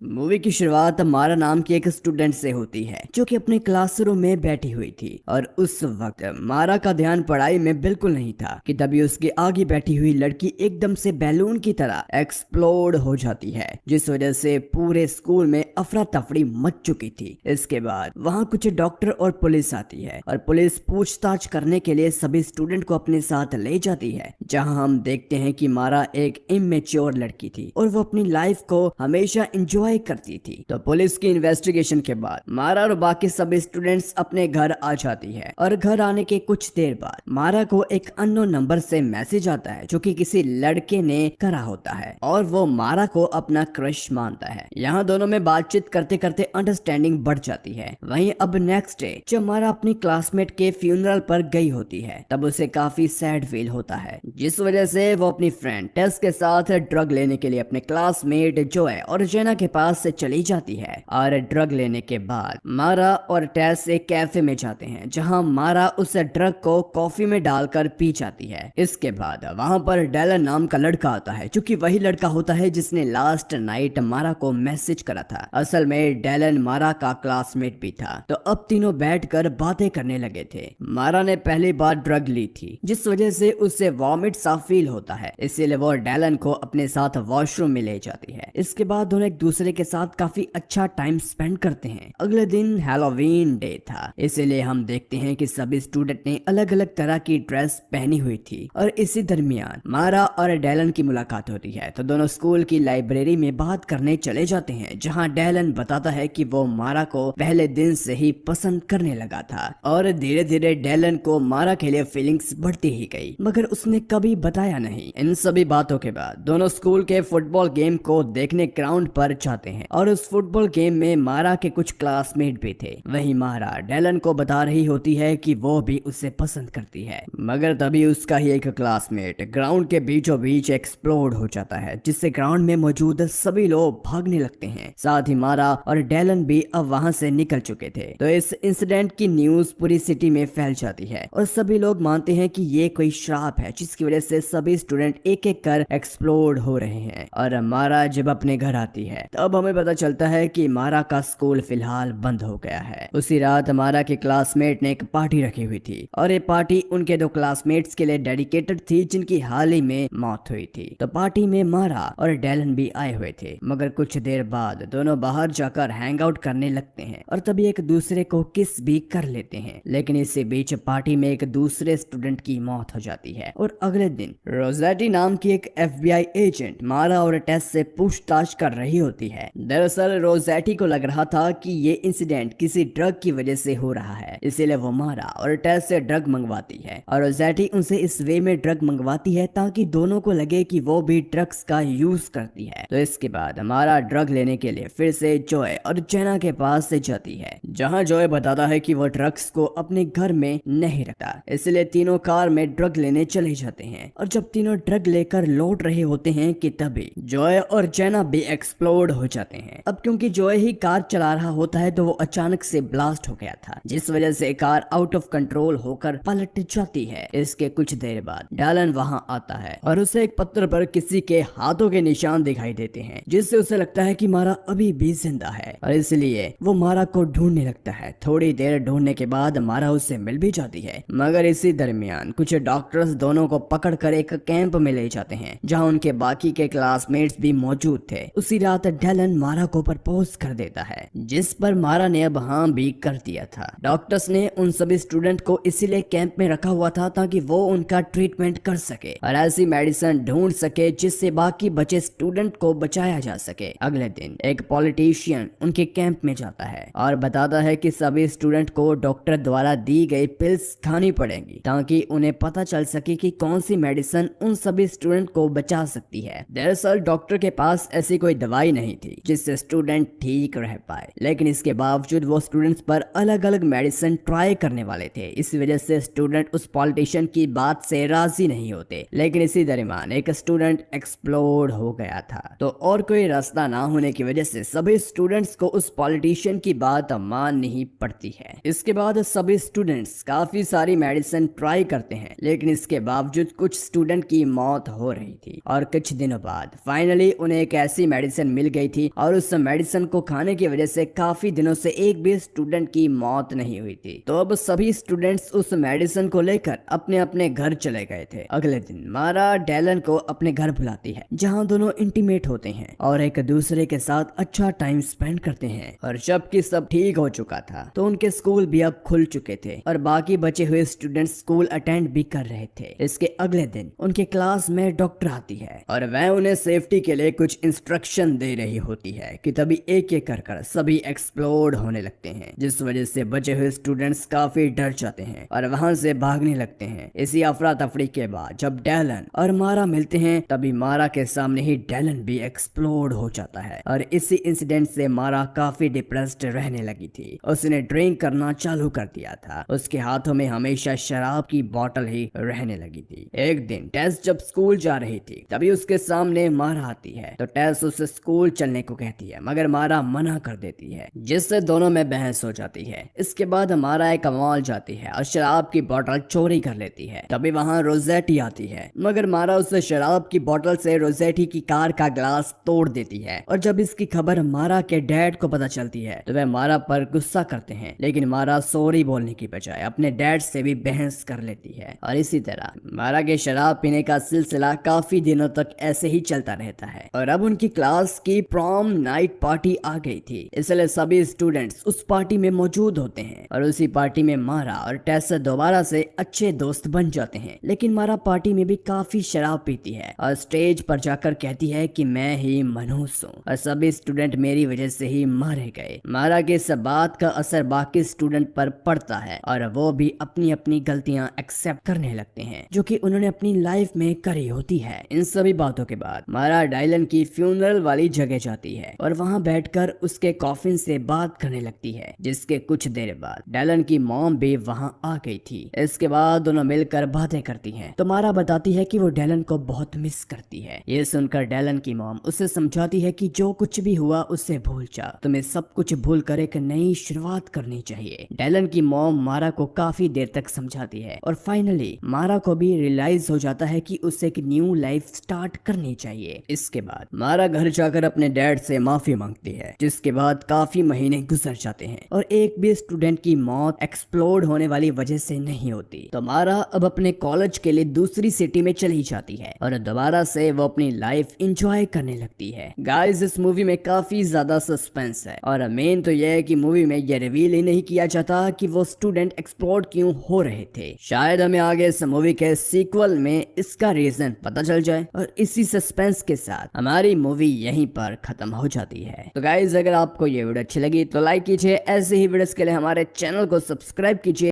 Movie की शुरुआत मारा नाम की एक स्टूडेंट से होती है जो कि अपने क्लासरूम में बैठी हुई थी और उस वक्त मारा का ध्यान पढ़ाई में बिल्कुल नहीं था कि तभी उसके आगे बैठी हुई लड़की एकदम से बैलून की तरह एक्सप्लोड हो जाती है, जिस वजह से पूरे स्कूल में अफरा तफरी मच चुकी थी। इसके बाद वहां कुछ डॉक्टर और पुलिस आती है और पुलिस पूछताछ करने के लिए सभी स्टूडेंट को अपने साथ ले जाती है, जहां हम देखते हैं कि मारा एक इमेच्योर लड़की थी और वो अपनी लाइफ को हमेशा एंजॉय करती थी। तो पुलिस की इन्वेस्टिगेशन के बाद मारा और बाकी सभी स्टूडेंट्स अपने घर आ जाती है और घर आने के कुछ देर बाद मारा को एक अननोन नंबर से मैसेज आता है जो कि किसी लड़के ने करा होता है और वो मारा को अपना क्रश मानता है। यहाँ दोनों में बातचीत करते करते अंडरस्टैंडिंग बढ़ जाती है। वहीं अब नेक्स्ट डे जब मारा अपनी क्लासमेट के फ्यूनरल पर गई होती है तब उसे काफी सैड फील होता है, जिस वजह से वो अपनी फ्रेंड टेस के साथ ड्रग लेने के लिए अपने क्लासमेट जोए और जेना के पास से चली जाती है। और ड्रग लेने के बाद मारा और टेस एक कैफे में जाते हैं जहां मारा उस ड्रग को कॉफी में डालकर पी जाती है। इसके बाद वहां पर डेलन नाम का लड़का आता है जो कि वही लड़का होता है जिसने लास्ट नाइट मारा को मैसेज करा था। असल में डेलन मारा का क्लासमेट भी था। तो अब तीनों बैठकर बातें करने लगे थे। मारा ने पहली बार ड्रग ली थी जिस वजह से उसे वॉमिट सा फील होता है, इसीलिए वो डेलन को अपने साथ वॉशरूम में ले जाती है। इसके बाद दोनों एक दूसरे के साथ काफी अच्छा टाइम स्पेंड करते हैं। अगले दिन हैलोवीन डे था, इसीलिए हम देखते हैं कि सभी स्टूडेंट ने अलग अलग तरह की ड्रेस पहनी हुई थी और इसी दरमियान मारा और डेलन की मुलाकात होती है। तो दोनों स्कूल की लाइब्रेरी में बात करने चले जाते हैं जहां डेलन बताता है कि वो मारा को पहले दिन से ही पसंद करने लगा था और धीरे धीरे डेलन को मारा के लिए फीलिंग्स बढ़ती ही गई, मगर उसने कभी बताया नहीं। इन सभी बातों के बाद दोनों स्कूल के फुटबॉल गेम को देखने ग्राउंड पर जाते हैं और उस फुटबॉल गेम में मारा के कुछ क्लासमेट भी थे। वहीं मारा डेलन को बता रही होती है कि वो भी उसे पसंद करती है, मगर तभी उसका ही एक क्लासमेट ग्राउंड के बीचों बीच एक्सप्लोड हो जाता है, जिससे ग्राउंड में मौजूद सभी लोग भागने लगते हैं। साथ ही मारा और डेलन भी अब वहां से निकल चुके थे। तो इस इंसिडेंट की न्यूज पूरी सिटी में फैल जाती है और सभी लोग मानते हैं कि ये कोई श्राप है, जिसकी वजह से सभी स्टूडेंट एक एक कर एक्सप्लोड हो रहे हैं। और मारा जब अपने घर आती है तब हमें पता चलता है कि मारा का स्कूल फिलहाल बंद हो गया है। उसी रात मारा के क्लासमेट ने एक पार्टी रखी हुई थी और ये पार्टी उनके दो क्लासमेट्स के लिए डेडिकेटेड थी जिनकी हाल ही में मौत हुई थी। तो पार्टी में मारा और डेलन भी आए हुए थे, मगर कुछ देर बाद दोनों बाहर जाकर हैंग आउट करने लगते हैं और तभी एक दूसरे को किस भी कर लेते हैं। लेकिन इसी बीच पार्टी में एक दूसरे स्टूडेंट की मौत हो जाती है और अगले दिन रोजेटी नाम की एक FBI एजेंट मारा और टेस से पूछताछ कर रही होती है। दरअसल रोजेटी को लग रहा था कि ये इंसिडेंट किसी ड्रग की वजह से हो रहा है, इसीलिए वो मारा और टेस से ड्रग मंगवाती है और रोजेटी उनसे इस वे में ड्रग मंगवाती है ताकि दोनों को लगे कि वो भी ड्रग्स का यूज करती है। तो इसके बाद मारा ड्रग लेने के लिए फिर से जॉय और जेना के पास से जाती है, जहां जॉय बताता है कि वो ड्रग्स को अपने घर में नहीं रखता, इसलिए तीनों कार में ड्रग लेने चले जाते हैं। और जब तीनों ड्रग लेकर लौट रहे होते हैं कि तभी जॉय और जेना भी एक्सप्लोड हो जाते हैं। अब क्योंकि जॉय ही कार चला रहा होता है तो वो अचानक से ब्लास्ट हो गया था, जिस वजह से कार आउट ऑफ कंट्रोल होकर पलट जाती है। इसके कुछ देर बाद डेलन वहां आता है और उसे एक पत्थर पर किसी के हाथों के निशान दिखाई देते हैं, जिससे उसे लगता है कि मारा अभी भी जिंदा है और इसलिए वो मारा को ढूंढने लगता है। थोड़ी देर ढूंढने के बाद मारा उससे मिल भी जाती है, मगर इसी दरमियान कुछ डॉक्टर्स दोनों को पकड़कर एक कैंप में ले जाते हैं जहां उनके बाकी के क्लासमेट्स भी मौजूद थे। उसी रात डेलन मारा को प्रपोज कर देता है, जिस पर मारा ने अब हाँ भी कर दिया था। डॉक्टर्स ने उन सभी स्टूडेंट को इसीलिए कैंप में रखा हुआ था ताकि वो उनका ट्रीटमेंट कर सके और ऐसी मेडिसिन ढूंढ सके जिससे बाकी बचे स्टूडेंट को बचाया जा सके। अगले दिन एक पॉलिटिशियन उनके कैंप में जाता है और बताता है कि सभी स्टूडेंट को डॉक्टर द्वारा दी गई पिल्स खानी पड़ेंगी ताकि उन्हें पता चल सके कि कौन सी मेडिसिन उन सभी स्टूडेंट को बचा सकती है। दरअसल डॉक्टर के पास ऐसी कोई दवाई नहीं थी जिससे स्टूडेंट ठीक रह पाए, लेकिन इसके बावजूद वो स्टूडेंट्स पर अलग अलग मेडिसिन ट्राई करने वाले थे। इस वजह से स्टूडेंट उस पॉलिटिशियन की बात से राजी नहीं होते। लेकिन इसी दरमियान एक स्टूडेंट एक्सप्लोड हो गया था, तो और कोई रास्ता ना होने की वजह से सभी स्टूडेंट्स को उस पॉलिटिशियन की बात माननी पड़ती है। इसके बाद सभी स्टूडेंट्स काफी सारी मेडिसिन ट्राई करते हैं, लेकिन इसके बावजूद कुछ स्टूडेंट की मौत हो रही थी और कुछ दिनों बाद फाइनली उन्हें एक ऐसी मेडिसिन मिल गई थी और उस मेडिसिन को खाने की वजह से काफी दिनों से एक भी स्टूडेंट की मौत नहीं हुई थी। तो अब सभी स्टूडेंट्स उस मेडिसिन को लेकर अपने अपने घर चले गए थे। अगले दिन मारा डैलन को अपने घर बुलाती है, जहाँ दोनों इंटीमेट होते हैं और एक दूसरे के साथ अच्छा टाइम स्पेंड करते हैं। और जबकि सब ठीक हो चुका था तो उनके स्कूल भी अब खुल चुके थे और बाकी बचे हुए स्टूडेंट्स स्कूल अटेंड भी कर रहे थे। इसके अगले दिन उनके क्लास में डॉक्टर आती है और वह उन्हें सेफ्टी के लिए कुछ इंस्ट्रक्शन दे रही होती है कि तभी एक एक कर सभी एक्सप्लोड होने लगते हैं, जिस वजह से बचे हुए स्टूडेंट्स काफी डर जाते हैं और वहां से भागने लगते हैं। इसी अफरा तफरी के बाद जब डैलन और मारा मिलते हैं तभी मारा के सामने ही डैलन भी एक्सप्लोड हो जाता है और इसी इंसिडेंट से मारा काफी डिप्रेस्ड रहने लगी थी। उसने ड्रिंक करना चालू कर दिया था। उसके हाथों में हमेशा शराब की बोतल ही रहने लगी थी। एक दिन टेस जब स्कूल जा रही थी तभी उसके सामने मारा आती है तो टेस उसे स्कूल चलने को कहती है, मगर मारा मना कर देती है, जिससे दोनों में बहस हो जाती है। इसके बाद मारा एक मॉल जाती है और शराब की बोतल चोरी कर लेती है। तभी वहाँ रोजेटी आती है, मगर मारा उसे शराब की बोतल से रोजेटी की कार का ग्लास तोड़ देती है। और जब इसकी खबर मारा के डैड को पता चलती है तो वह मारा पर गुस्सा करते हैं, लेकिन मारा सॉरी बोलने की बजाय अपने डैड से भी बहस कर लेती है। और इसी तरह मारा के शराब पीने का सिलसिला काफी दिनों तक ऐसे ही चलता रहता है। और अब उनकी क्लास की प्रॉम नाइट पार्टी आ गई थी, इसलिए सभी स्टूडेंट्स उस पार्टी में मौजूद होते हैं और उसी पार्टी में मारा और टेस दोबारा से अच्छे दोस्त बन जाते हैं। लेकिन मारा पार्टी में भी काफी शराब पीती है और स्टेज पर जाकर कहती है कि मैं ही मनहूस हूँ और सभी स्टूडेंट मेरी वजह से ही मारे गए। मारा के इस बात का असर बाकी स्टूडेंट पर पड़ता है और वो भी अपनी अपनी गलतियां एक्सेप्ट करने लगते हैं जो कि उन्होंने अपनी लाइफ में करी होती है। इन सभी बातों के बाद मारा डायलन की फ्यूनरल वाली जगह जाती है और वहाँ बैठकर उसके कॉफिन से बात करने लगती है, जिसके कुछ देर बाद डायलन की मॉम भी वहाँ आ गई थी। इसके बाद दोनों मिलकर बातें करती हैं तो मारा बताती है कि वो डायलन को बहुत मिस करती है। ये सुनकर डायलन की मॉम उसे समझाती है कि जो कुछ भी हुआ उससे भूल जा, तुम्हें सब कुछ भूल कर एक नई शुरुआत करनी चाहिए। डायलन की मॉम मारा को काफी देर तक समझाती है और फाइनली मारा को भी रियलाइज हो जाता है कि उसे एक न्यू लाइफ स्टार्ट करनी चाहिए। इसके बाद मारा घर जाकर अपने डैड से माफी मांगती है, जिसके बाद काफी महीने गुजर जाते हैं और एक भी स्टूडेंट की मौत एक्सप्लोड होने वाली वजह से नहीं होती। तो मारा अब अपने कॉलेज के लिए दूसरी सिटी में चली जाती है और दोबारा से वो अपनी लाइफ एंजॉय करने लगती है। गाइस, इस मूवी में काफी ज्यादा सस्पेंस है और मेन तो यह है कि मूवी में यह रिवील ही नहीं किया जाता कि वो स्टूडेंट एक्सप्लोड क्यों हो रहे थे। शायद हमें आगे इस मूवी के सीक्वल में इसका रीजन पता चल जाए। और इसी सस्पेंस के साथ हमारी मूवी यहीं पर खत्म हो जाती है। तो गाइस, अगर आपको ये वीडियो अच्छी लगी तो लाइक कीजिए, ऐसे ही वीडियोस के लिए हमारे चैनल को सब्सक्राइब कीजिए।